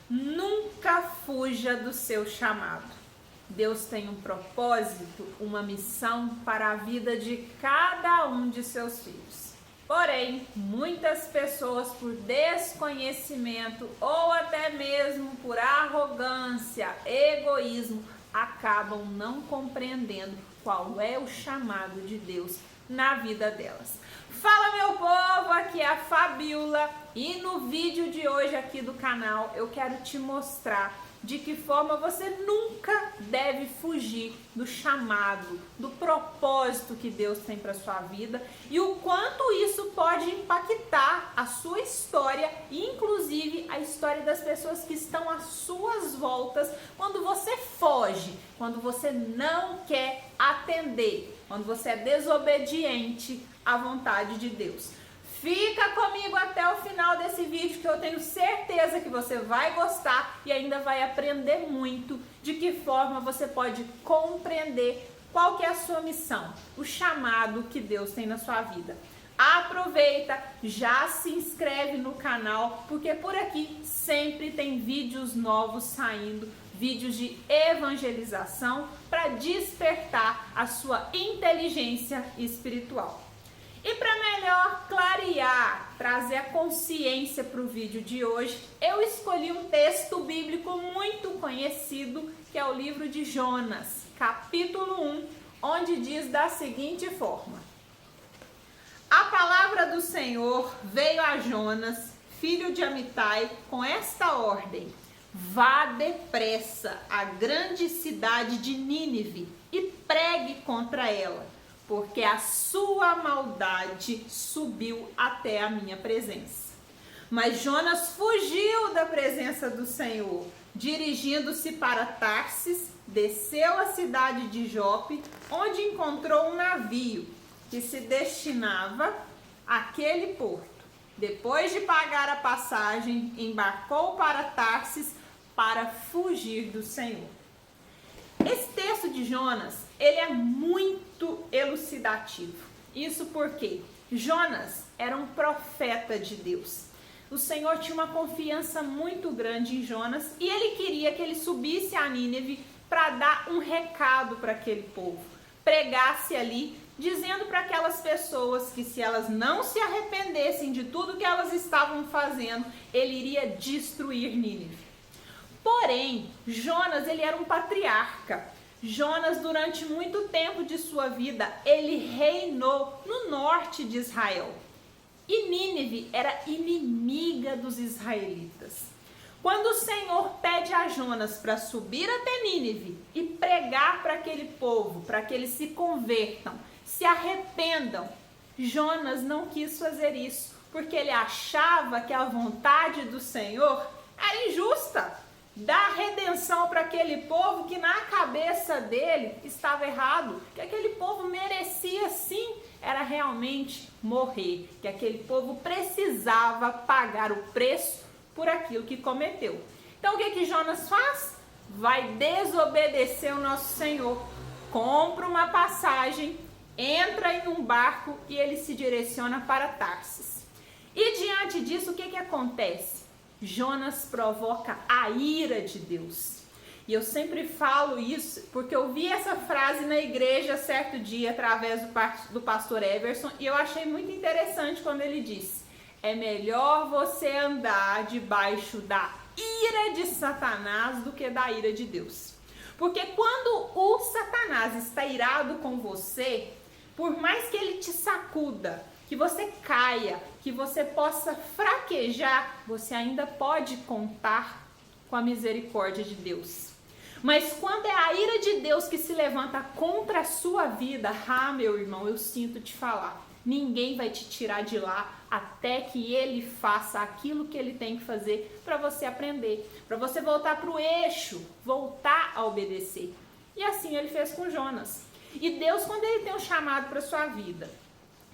Nunca fuja do seu chamado. Deus tem um propósito, uma missão para a vida de cada um de seus filhos. Porém, muitas pessoas, por desconhecimento ou até mesmo por arrogância, egoísmo, acabam não compreendendo qual é o chamado de Deus na vida delas. Fala, meu povo, aqui é a Fabiola e no vídeo de hoje aqui do canal eu quero te mostrar de que forma você nunca deve fugir do chamado, do propósito que Deus tem para sua vida e o quanto isso pode impactar a sua história e inclusive a história das pessoas que estão às suas voltas quando você foge, quando você não quer atender, quando você é desobediente à vontade de Deus. Fica comigo até o final desse vídeo que eu tenho certeza que você vai gostar e ainda vai aprender muito de que forma você pode compreender qual que é a sua missão, o chamado que Deus tem na sua vida. Aproveita, já se inscreve no canal, porque por aqui sempre tem vídeos novos saindo, vídeos de evangelização para despertar a sua inteligência espiritual. E para melhor clarear, trazer a consciência para o vídeo de hoje, eu escolhi um texto bíblico muito conhecido, que é o livro de Jonas, capítulo 1, onde diz da seguinte forma: A palavra do Senhor veio a Jonas, filho de Amitai, com esta ordem: Vá depressa à grande cidade de Nínive e pregue contra ela, porque a sua maldade subiu até a minha presença. Mas Jonas fugiu da presença do Senhor, dirigindo-se para Tarsis, desceu à cidade de Jope, onde encontrou um navio que se destinava àquele porto. Depois de pagar a passagem, embarcou para Tarsis para fugir do Senhor. Esse texto de Jonas, ele é muito elucidativo. Isso porque Jonas era um profeta de Deus. O Senhor tinha uma confiança muito grande em Jonas e ele queria que ele subisse a Nínive para dar um recado para aquele povo. Pregasse ali, dizendo para aquelas pessoas que se elas não se arrependessem de tudo que elas estavam fazendo, ele iria destruir Nínive. Porém, Jonas, ele era um patriarca. Jonas, durante muito tempo de sua vida, ele reinou no norte de Israel. E Nínive era inimiga dos israelitas. Quando o Senhor pede a Jonas para subir até Nínive e pregar para aquele povo, para que eles se convertam, se arrependam, Jonas não quis fazer isso, porque ele achava que a vontade do Senhor era injusta. Dar redenção para aquele povo que na cabeça dele estava errado, que aquele povo merecia sim, era realmente morrer, que aquele povo precisava pagar o preço por aquilo que cometeu. Então o que Jonas faz? Vai desobedecer o nosso Senhor, compra uma passagem, entra em um barco e ele se direciona para Tarsis. E diante disso o que acontece? Jonas provoca a ira de Deus. E eu sempre falo isso porque eu vi essa frase na igreja certo dia através do pastor Everson e eu achei muito interessante quando ele disse: é melhor você andar debaixo da ira de Satanás do que da ira de Deus. Porque quando o Satanás está irado com você, por mais que ele te sacuda, que você caia, que você possa fraquejar, você ainda pode contar com a misericórdia de Deus. Mas quando é a ira de Deus que se levanta contra a sua vida, meu irmão, eu sinto te falar, ninguém vai te tirar de lá até que ele faça aquilo que ele tem que fazer para você aprender, para você voltar para o eixo, voltar a obedecer. E assim ele fez com Jonas. E Deus, quando ele tem um chamado para sua vida,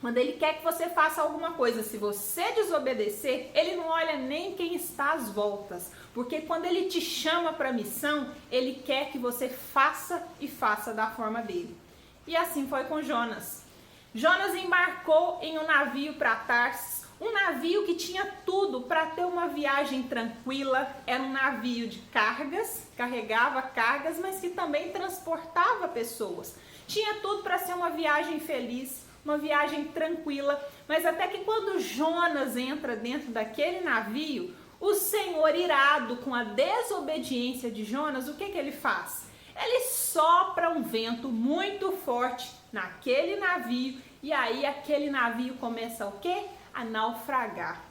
quando ele quer que você faça alguma coisa, se você desobedecer, ele não olha nem quem está às voltas. Porque quando ele te chama para a missão, ele quer que você faça e faça da forma dele. E assim foi com Jonas. Jonas embarcou em um navio para Tarsis, Um navio que tinha tudo para ter uma viagem tranquila, era um navio de cargas, carregava cargas, mas que também transportava pessoas. Tinha tudo para ser uma viagem feliz, uma viagem tranquila, mas até que quando Jonas entra dentro daquele navio, o Senhor, irado com a desobediência de Jonas, o que ele faz? Ele sopra um vento muito forte naquele navio e aí aquele navio começa o quê? A naufragar.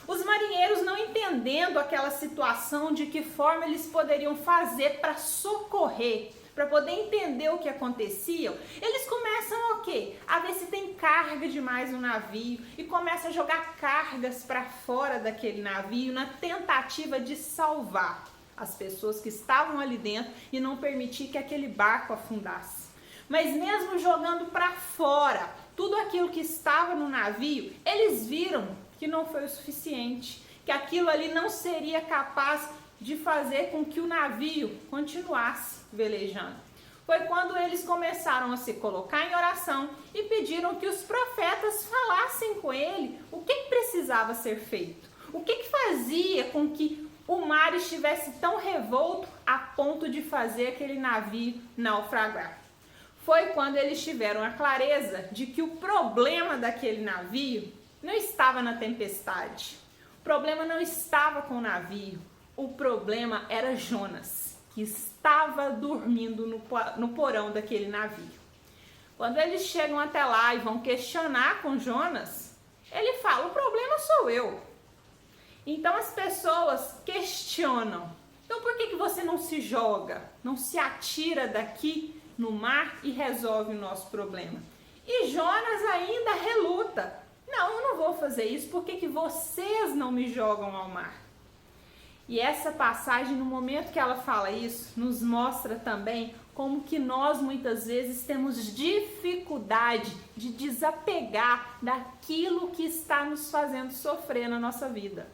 Os marinheiros, não entendendo aquela situação, de que forma eles poderiam fazer para socorrer, para poder entender o que acontecia, eles começam o quê? A ver se tem carga demais no navio e começam a jogar cargas para fora daquele navio na tentativa de salvar as pessoas que estavam ali dentro e não permitir que aquele barco afundasse. Mas mesmo jogando para fora tudo aquilo que estava no navio, eles viram que não foi o suficiente, que aquilo ali não seria capaz de fazer com que o navio continuasse velejando. Foi quando eles começaram a se colocar em oração e pediram que os profetas falassem com ele o que precisava ser feito, o que fazia com que o mar estivesse tão revolto a ponto de fazer aquele navio naufragar. Foi quando eles tiveram a clareza de que o problema daquele navio não estava na tempestade. O problema não estava com o navio. O problema era Jonas, que estava dormindo no porão daquele navio. Quando eles chegam até lá e vão questionar com Jonas, ele fala: o problema sou eu. Então as pessoas questionam: então por que você não se joga, não se atira daqui no mar e resolve o nosso problema? E Jonas ainda reluta: não, eu não vou fazer isso, por que vocês não me jogam ao mar? E essa passagem, no momento que ela fala isso, nos mostra também como que nós muitas vezes temos dificuldade de desapegar daquilo que está nos fazendo sofrer na nossa vida,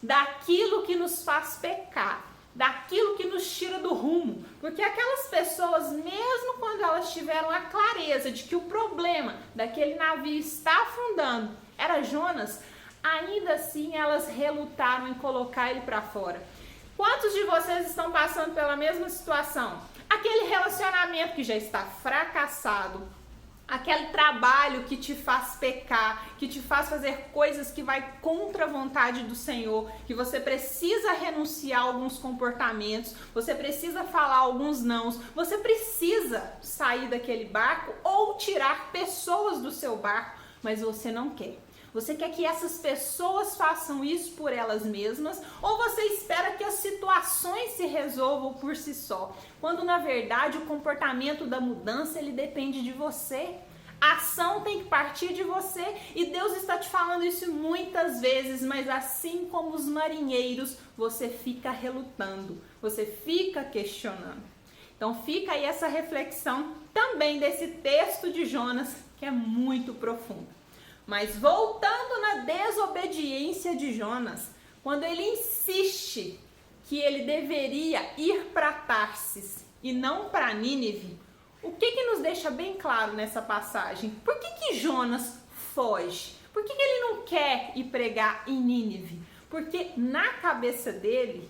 daquilo que nos faz pecar, daquilo que nos tira do rumo, porque aquelas pessoas, mesmo quando elas tiveram a clareza de que o problema daquele navio está afundando era Jonas, ainda assim elas relutaram em colocar ele para fora. Quantos de vocês estão passando pela mesma situação? Aquele relacionamento que já está fracassado, aquele trabalho que te faz pecar, que te faz fazer coisas que vai contra a vontade do Senhor, que você precisa renunciar a alguns comportamentos, você precisa falar alguns nãos, você precisa sair daquele barco ou tirar pessoas do seu barco, mas você não quer. Você quer que essas pessoas façam isso por elas mesmas, ou você espera que as situações se resolvam por si só, quando na verdade o comportamento da mudança ele depende de você. A ação tem que partir de você e Deus está te falando isso muitas vezes, mas assim como os marinheiros, você fica relutando, você fica questionando. Então fica aí essa reflexão também desse texto de Jonas, que é muito profundo. Mas voltando na desobediência de Jonas, quando ele insiste que ele deveria ir para Tarsis e não para Nínive, o que nos deixa bem claro nessa passagem? Por que Jonas foge? Por que ele não quer ir pregar em Nínive? Porque na cabeça dele,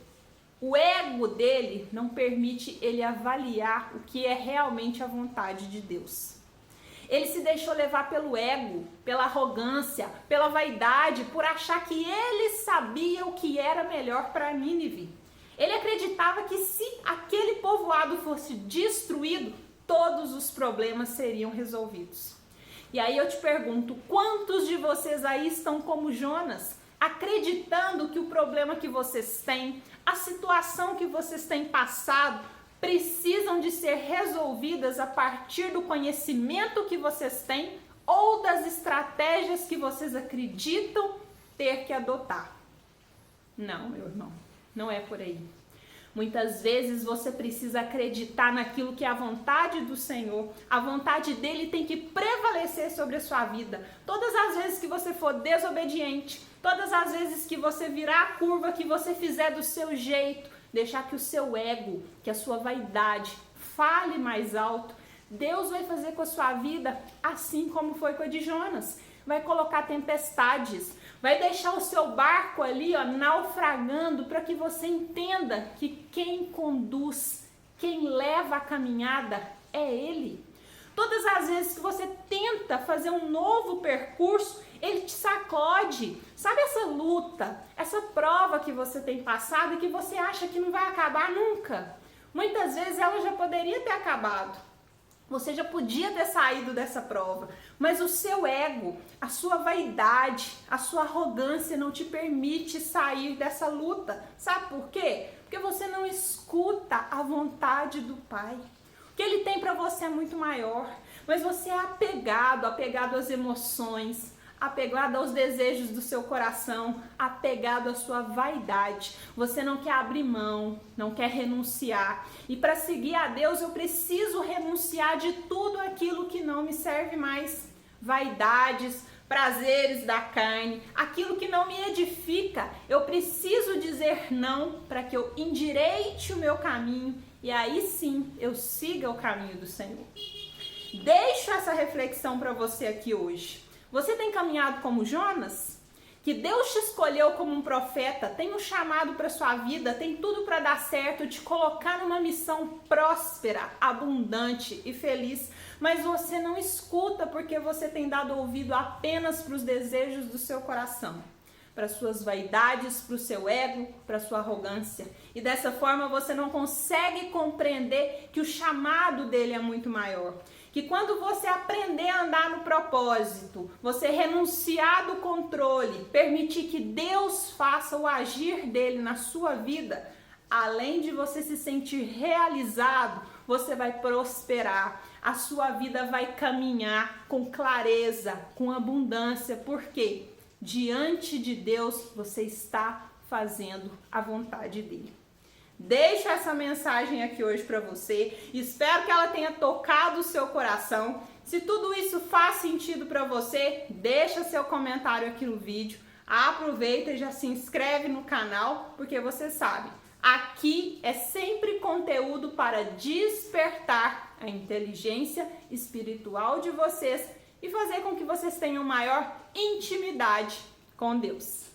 o ego dele não permite ele avaliar o que é realmente a vontade de Deus. Ele se deixou levar pelo ego, pela arrogância, pela vaidade, por achar que ele sabia o que era melhor para Nínive. Ele acreditava que se aquele povoado fosse destruído, todos os problemas seriam resolvidos. E aí eu te pergunto, quantos de vocês aí estão como Jonas, acreditando que o problema que vocês têm, a situação que vocês têm passado, precisam de ser resolvidas a partir do conhecimento que vocês têm ou das estratégias que vocês acreditam ter que adotar? Não, meu irmão, não é por aí. Muitas vezes você precisa acreditar naquilo que é a vontade do Senhor. A vontade dele tem que prevalecer sobre a sua vida. Todas as vezes que você for desobediente, todas as vezes que você virar a curva, que você fizer do seu jeito, deixar que o seu ego, que a sua vaidade fale mais alto, Deus vai fazer com a sua vida assim como foi com a de Jonas. Vai colocar tempestades, vai deixar o seu barco ali, ó, naufragando, para que você entenda que quem conduz, quem leva a caminhada é Ele. Todas as vezes que você tenta fazer um novo percurso, Ele te sacode. Sabe essa luta, essa prova que você tem passado e que você acha que não vai acabar nunca? Muitas vezes ela já poderia ter acabado. Você já podia ter saído dessa prova, mas o seu ego, a sua vaidade, a sua arrogância não te permite sair dessa luta. Sabe por quê? Porque você não escuta a vontade do Pai. O que Ele tem para você é muito maior, mas você é apegado às emoções, apegado aos desejos do seu coração, apegado à sua vaidade. Você não quer abrir mão, não quer renunciar. E para seguir a Deus eu preciso renunciar de tudo aquilo que não me serve mais. Vaidades, prazeres da carne, aquilo que não me edifica. Eu preciso dizer não para que eu endireite o meu caminho e aí sim eu siga o caminho do Senhor. Deixo essa reflexão para você aqui hoje. Você tem caminhado como Jonas? Que Deus te escolheu como um profeta, tem um chamado para sua vida, tem tudo para dar certo, te colocar numa missão próspera, abundante e feliz, mas você não escuta porque você tem dado ouvido apenas para os desejos do seu coração, para suas vaidades, para o seu ego, para sua arrogância. E dessa forma você não consegue compreender que o chamado dele é muito maior. Que quando você aprender a andar no propósito, você renunciar do controle, permitir que Deus faça o agir dele na sua vida, além de você se sentir realizado, você vai prosperar. A sua vida vai caminhar com clareza, com abundância. Por quê? Diante de Deus, você está fazendo a vontade dele. Deixo essa mensagem aqui hoje para você, espero que ela tenha tocado o seu coração. Se tudo isso faz sentido para você, deixa seu comentário aqui no vídeo, aproveita e já se inscreve no canal, porque você sabe, aqui é sempre conteúdo para despertar a inteligência espiritual de vocês e fazer com que vocês tenham maior intimidade com Deus.